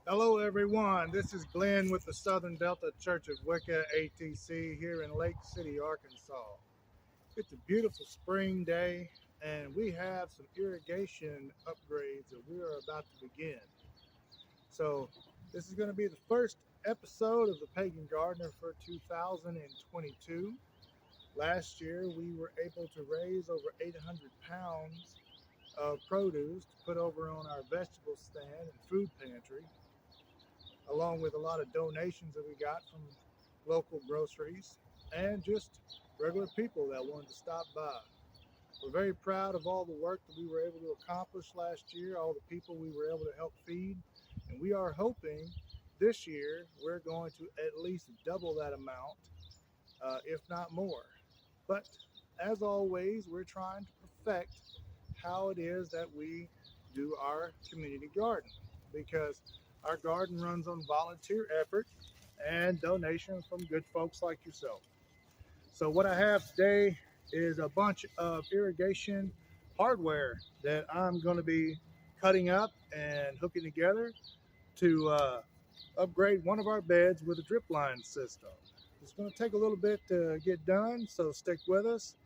Hello, everyone. This is Glenn with the Southern Delta Church of Wicca, ATC, here in Lake City, Arkansas. It's a beautiful spring day, and we have some irrigation upgrades that we are about to begin. So, this is going to be the first episode of the Pagan Gardener for 2022. Last year, we were able to raise over 800 pounds of produce to put over on our vegetable stand and food pantry, along with a lot of donations that we got from local groceries and just regular people that wanted to stop by. We're very proud of all the work that we were able to accomplish last year, all the people we were able to help feed, and we are hoping this year we're going to at least double that amount, if not more. But as always, we're trying to perfect how it is that we do our community garden, because our garden runs on volunteer effort and donations from good folks like yourself. So what I have today is a bunch of irrigation hardware that I'm going to be cutting up and hooking together to upgrade one of our beds with a drip line system. It's going to take a little bit to get done, so stick with us.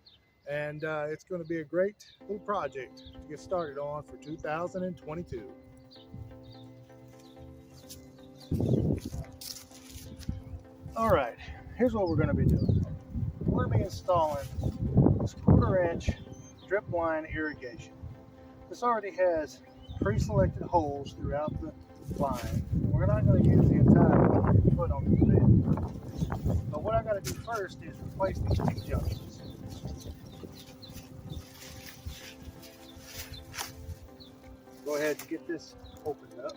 And it's going to be a great little project to get started on for 2022. All right, here's what we're going to be doing. We're going to be installing this 1/4 inch drip line irrigation. This already has pre-selected holes throughout the line. We're not going to use the entire foot on the bed. But what I got to do first is replace these T-junctions. Go ahead and get this opened up.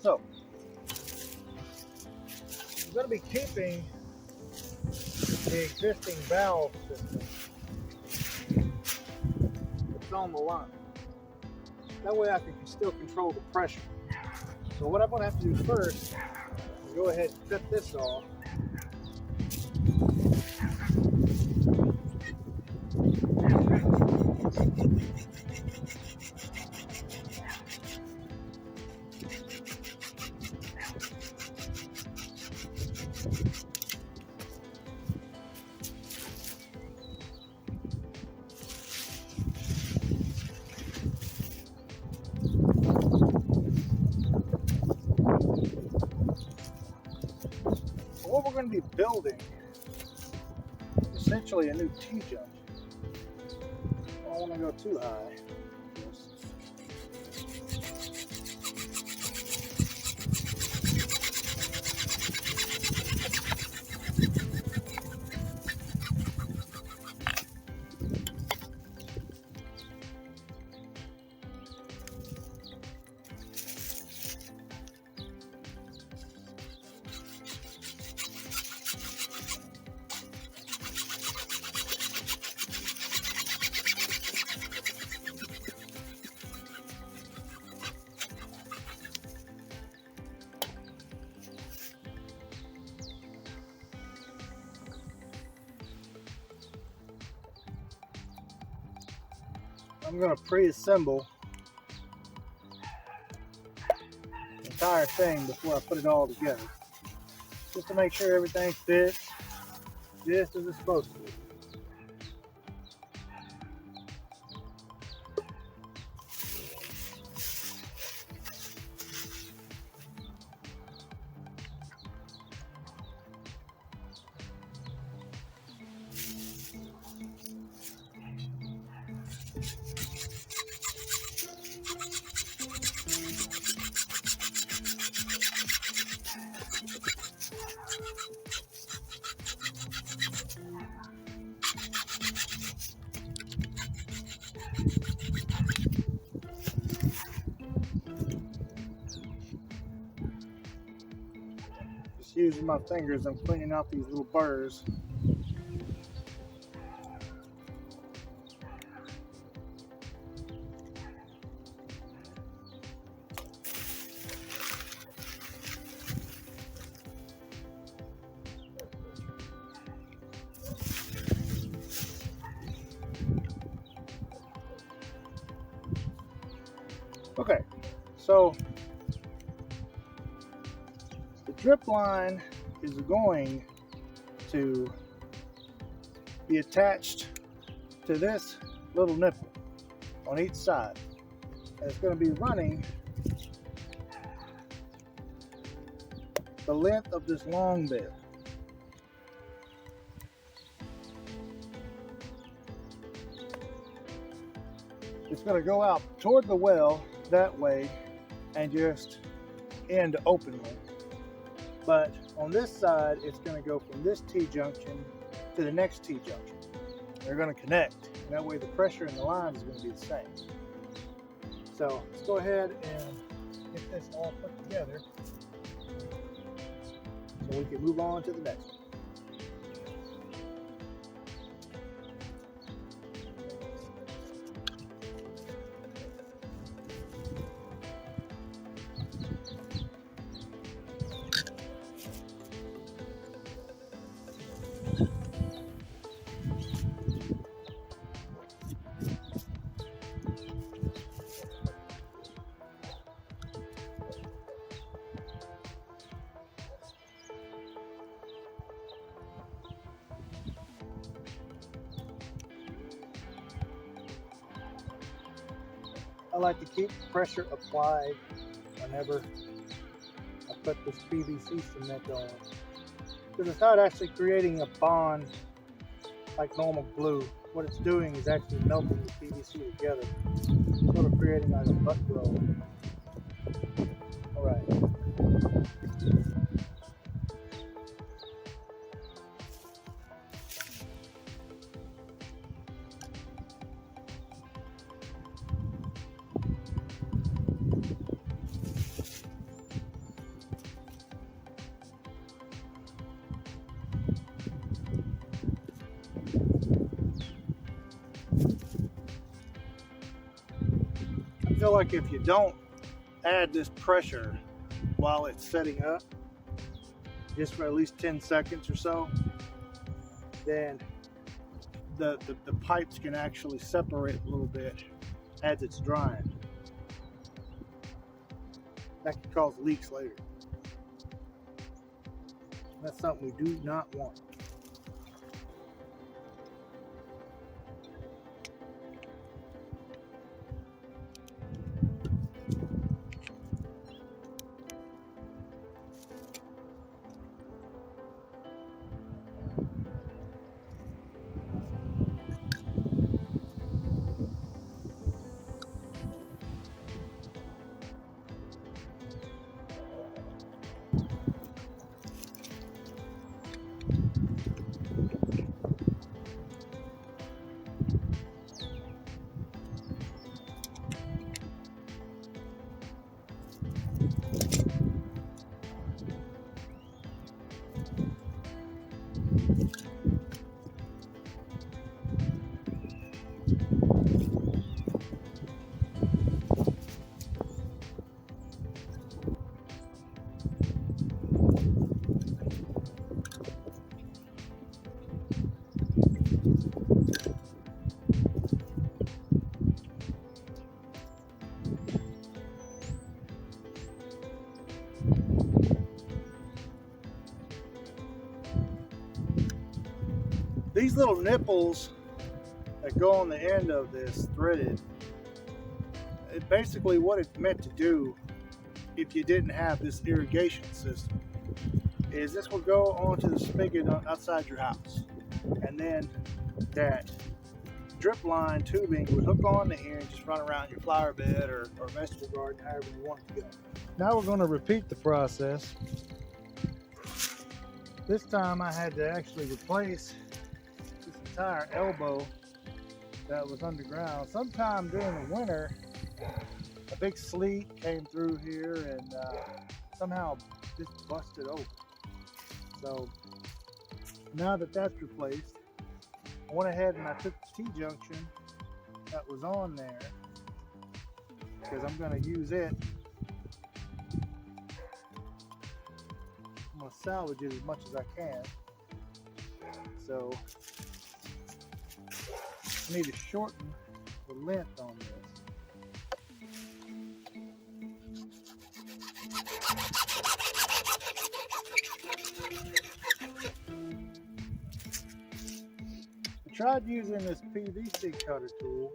So, I'm going to be keeping the existing valve system that's on the line. That way I can still control the pressure. So what I'm going to have to do first is go ahead and cut this off. What we're going to be building is essentially a new T-junction. I don't want to go too high. I'm going to pre-assemble the entire thing before I put it all together, just to make sure everything fits just as it's supposed to. Just using my fingers, I'm cleaning out these little burrs. Okay, so the drip line is going to be attached to this little nipple on each side. And it's going to be running the length of this long bed. It's going to go out toward the well that way and just end openly. But on this side, it's going to go from this T-junction to the next T-junction. They're going to connect. And that way the pressure in the line is going to be the same. So let's go ahead and get this all put together so we can move on to the next one. I like to keep pressure applied whenever I put this PVC cement on, because it's not actually creating a bond like normal glue. What it's doing is actually melting the PVC together, sort of creating like a butt roll. All right. I feel like if you don't add this pressure while it's setting up, just for at least 10 seconds or so, then the pipes can actually separate a little bit as it's drying. That could cause leaks later. That's something we do not want. These little nipples that go on the end of this threaded, basically what it's meant to do, if you didn't have this irrigation system, is this will go onto the spigot outside your house, and then that drip line tubing would hook on to here and just run around your flower bed or vegetable garden, however you want it to go. Now we're going to repeat the process. This time I had to actually replace this entire elbow that was underground. Sometime during the winter, a big sleet came through here and somehow just busted open. So now that that's replaced, I went ahead and I took the T-junction that was on there, because I'm going to use it. I'm going to salvage it as much as I can. So I need to shorten the length on this. tried using this PVC cutter tool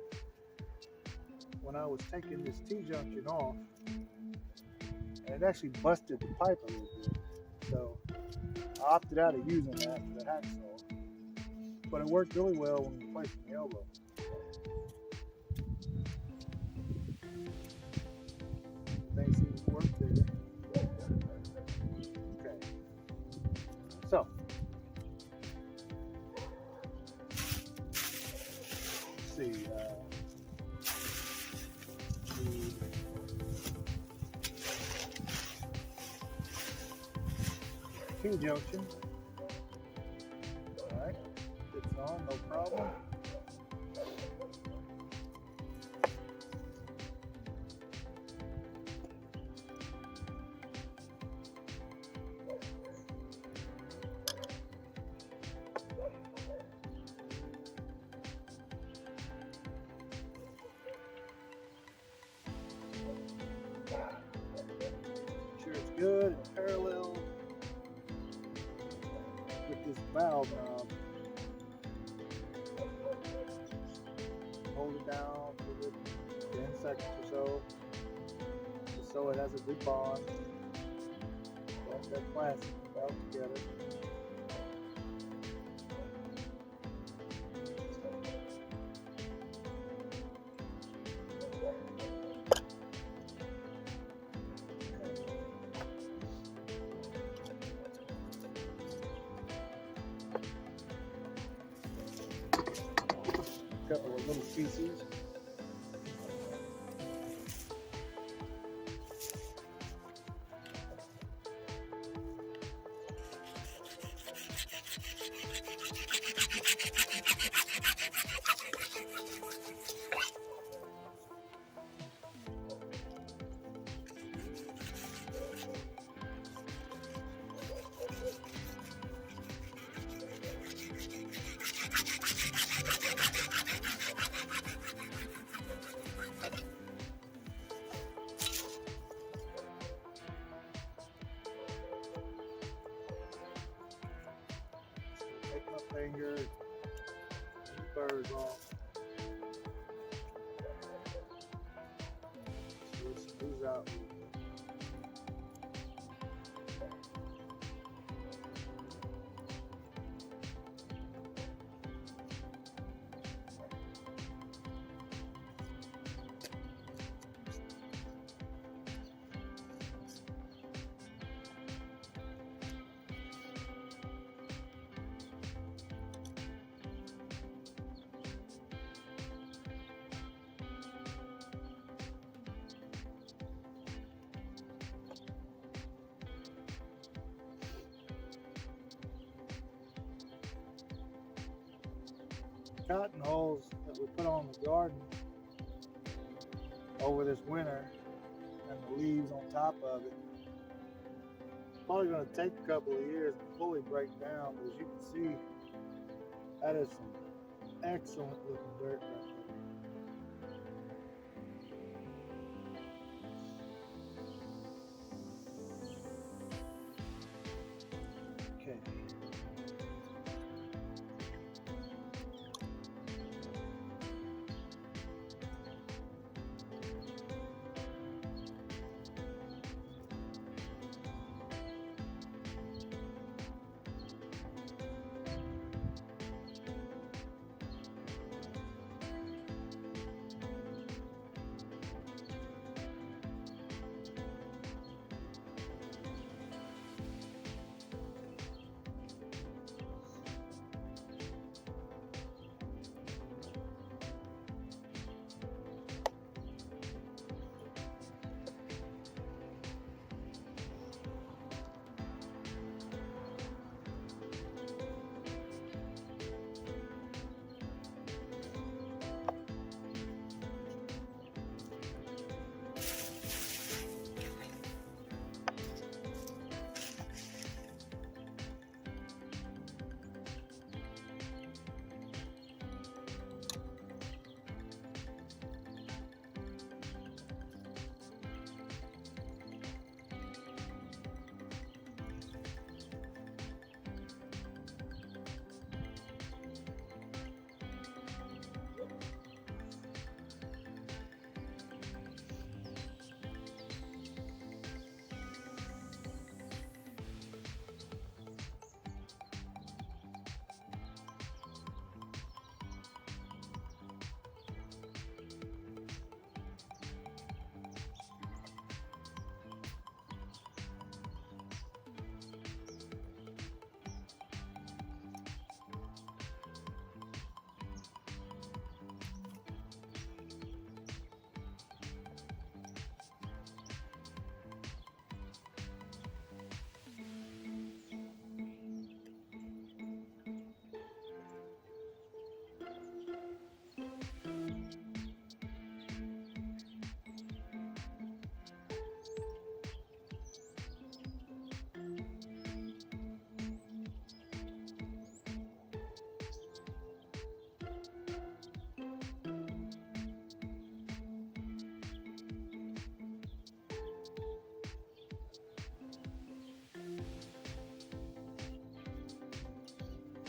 when I was taking this T-junction off, and it actually busted the pipe a little bit. So I opted out of using that for the hacksaw, but it worked really well when replacing the elbow. Things seem to work there. Okay, so let's see. The T-junction. All right, fits on, no problem. Sure it's good and parallel with this valve knob. Hold it down for 10 seconds or so, just so it has a good bond. Got that plastic valve together. Couple of little pieces. Take my finger, get the burrs off. Squeeze out a little bit. Cotton hulls that we put on the garden over this winter, and the leaves on top of it. Probably going to take a couple of years to fully break down, but as you can see, that is some excellent looking dirt right there. Okay.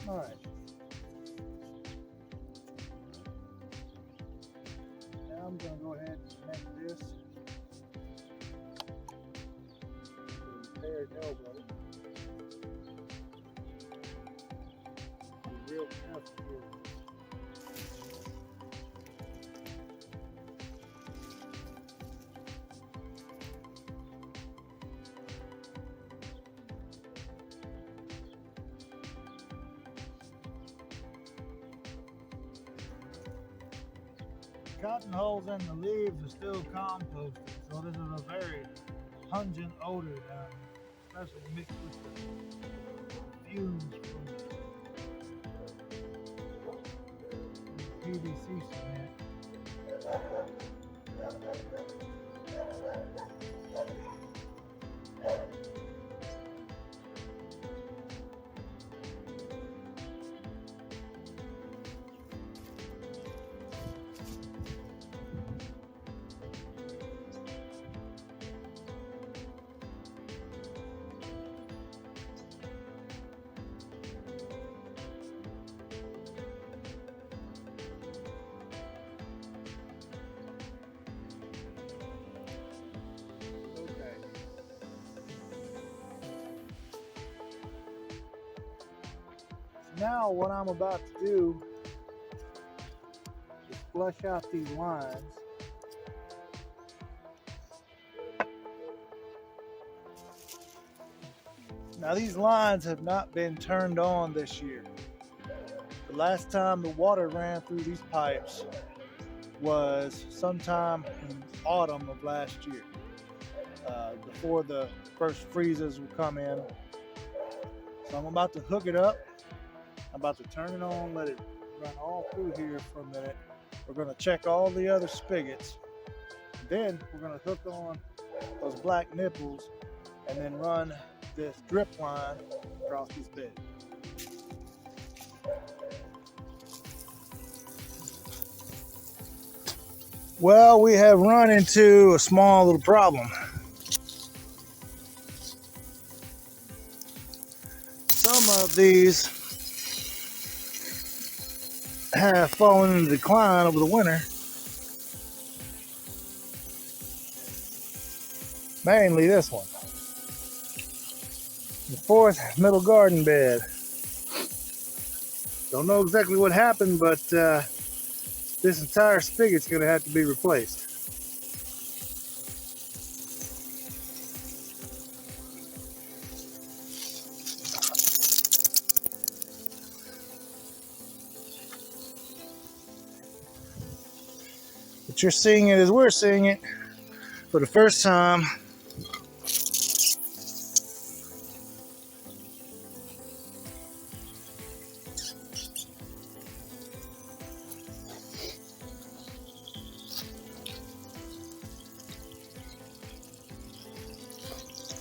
All right. Now I'm going to go ahead and connect this to the repaired elbow. Be real careful here. Cotton holes in the leaves are still composted, so this is a very pungent odor down here, especially mixed with the fumes from the PVC cement. Now what I'm about to do is flush out these lines. Now these lines have not been turned on this year. The last time the water ran through these pipes was sometime in autumn of last year, before the first freezes would come in. So I'm about to hook it up. I'm about to turn it on, let it run all through here for a minute. We're going to check all the other spigots. Then we're going to hook on those black nipples and then run this drip line across this bed. Well, we have run into a small little problem. Some of these have fallen into decline over the winter. Mainly this one. The fourth middle garden bed. Don't know exactly what happened, but this entire spigot's going to have to be replaced. But you're seeing it as we're seeing it for the first time.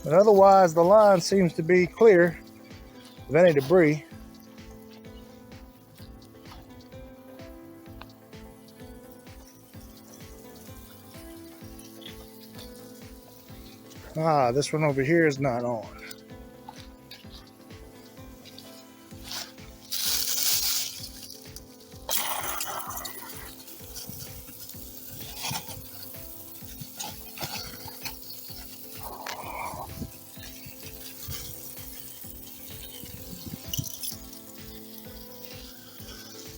But otherwise, the line seems to be clear of any debris. This one over here is not on.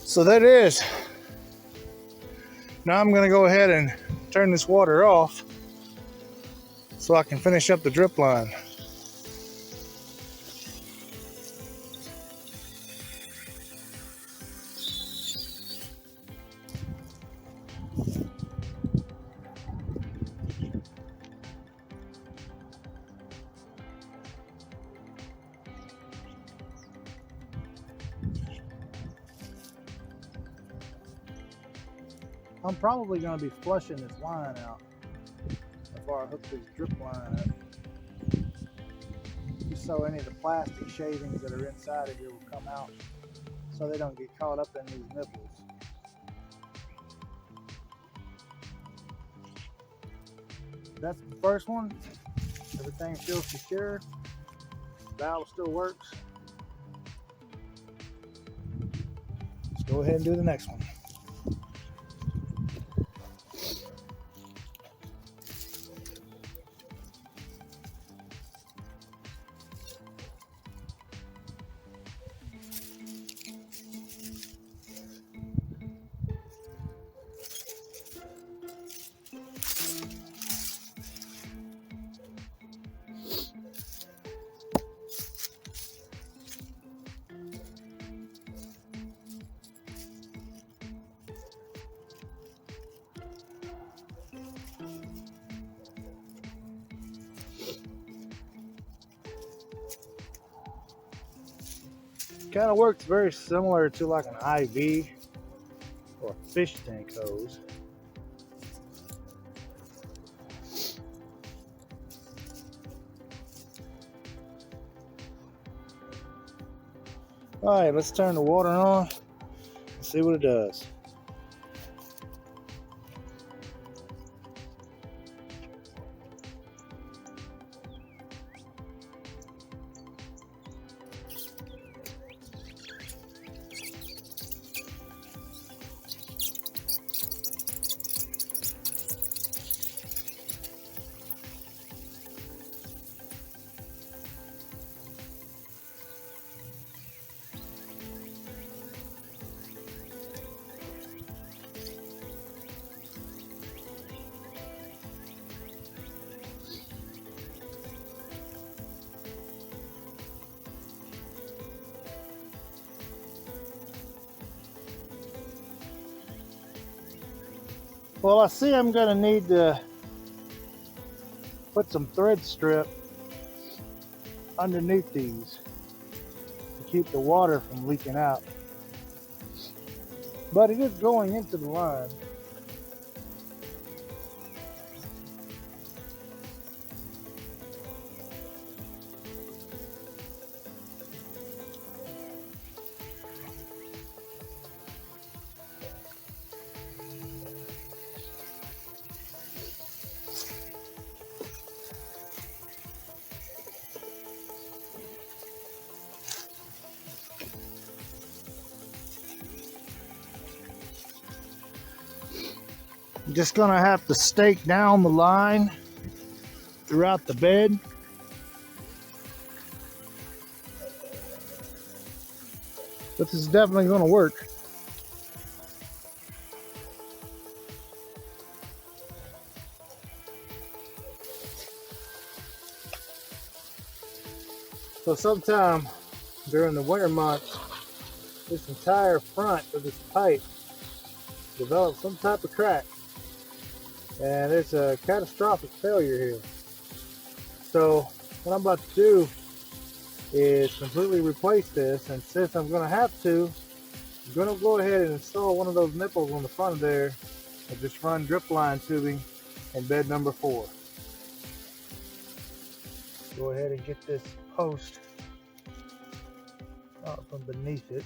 So that is. Now I'm going to go ahead and turn this water off so I can finish up the drip line. I'm probably going to be flushing this line out before I hook this drip line up, just so any of the plastic shavings that are inside of here will come out so they don't get caught up in these nipples. That's the first one. Everything feels secure. Valve still works. go ahead and do the next one. Kind of works very similar to like an IV or a fish tank hose. All right, let's turn the water on and see what it does. Well, I see I'm going to need to put some thread strip underneath these to keep the water from leaking out. But it is going into the line. I'm just going to have to stake down the line throughout the bed. But this is definitely going to work. So sometime during the winter months, this entire front of this pipe develops some type of crack. And it's a catastrophic failure here. So what I'm about to do is completely replace this, and since I'm going to have to, I'm going to go ahead and install one of those nipples on the front of there and just run drip line tubing in bed number 4. Go ahead and get this post out from beneath it.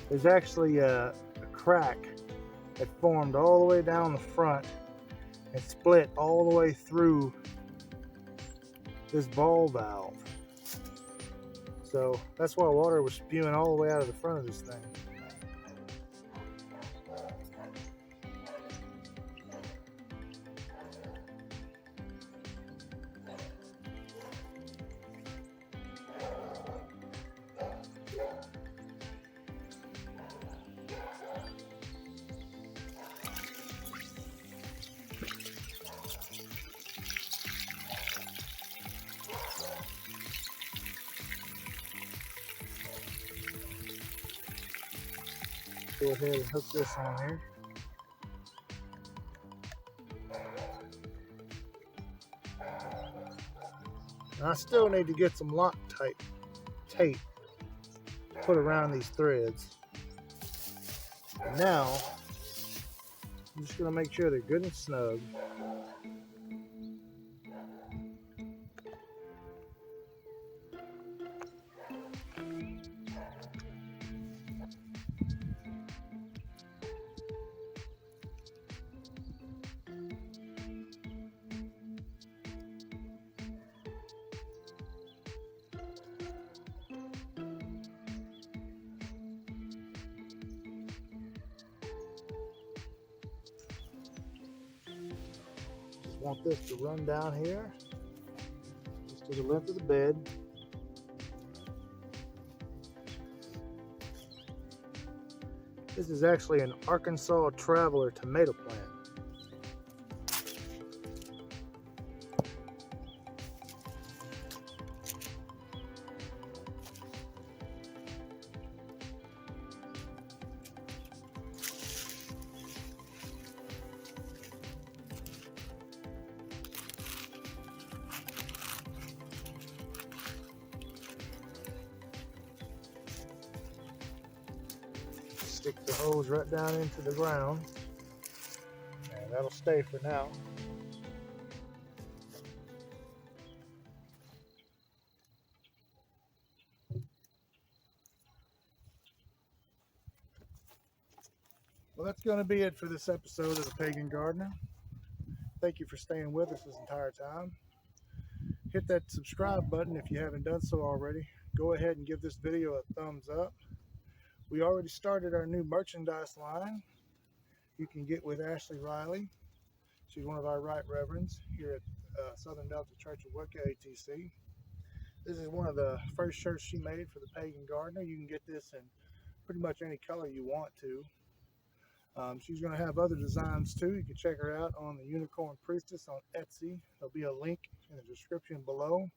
There's actually a crack It formed all the way down the front and split all the way through this ball valve. So that's why water was spewing all the way out of the front of this thing. Go ahead and hook this on here. And I still need to get some Loctite tape to put around these threads. And now, I'm just going to make sure they're good and snug. Want this to run down here just to the length of the bed. This is actually an Arkansas Traveler tomato plant. Stick the hose right down into the ground, and that'll stay for now. Well, that's going to be it for this episode of the Pagan Gardener. Thank you for staying with us this entire time. Hit that subscribe button if you haven't done so already. Go ahead and give this video a thumbs up. We already started our new merchandise line you can get with Ashley Riley. She's one of our Right Reverends here at Southern Delta Church of Wicca, ATC. This is one of the first shirts she made for the Pagan Gardener. You can get this in pretty much any color you want to. She's going to have other designs too. You can check her out on the Unicorn Priestess on Etsy. There'll be a link in the description below.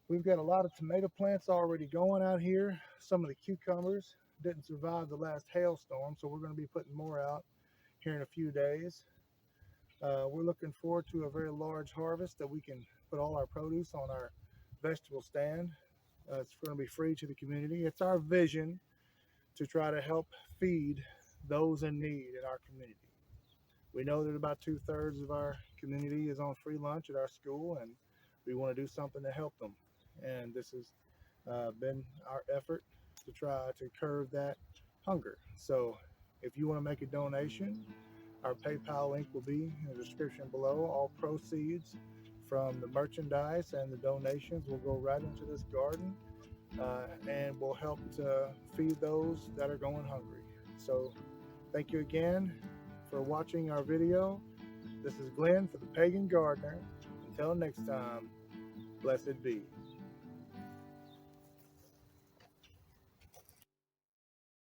We've got a lot of tomato plants already going out here. Some of the cucumbers didn't survive the last hailstorm, so we're going to be putting more out here in a few days. We're looking forward to a very large harvest that we can put all our produce on our vegetable stand. It's going to be free to the community. It's our vision to try to help feed those in need in our community. We know that about 2/3 of our community is on free lunch at our school, and we want to do something to help them. And this has been our effort to try to curb that hunger. So if you want to make a donation, our PayPal link will be in the description below. All proceeds from the merchandise and the donations will go right into this garden and will help to feed those that are going hungry. So thank you again for watching our video. This is Glenn for the Pagan Gardener. Until next time, blessed be.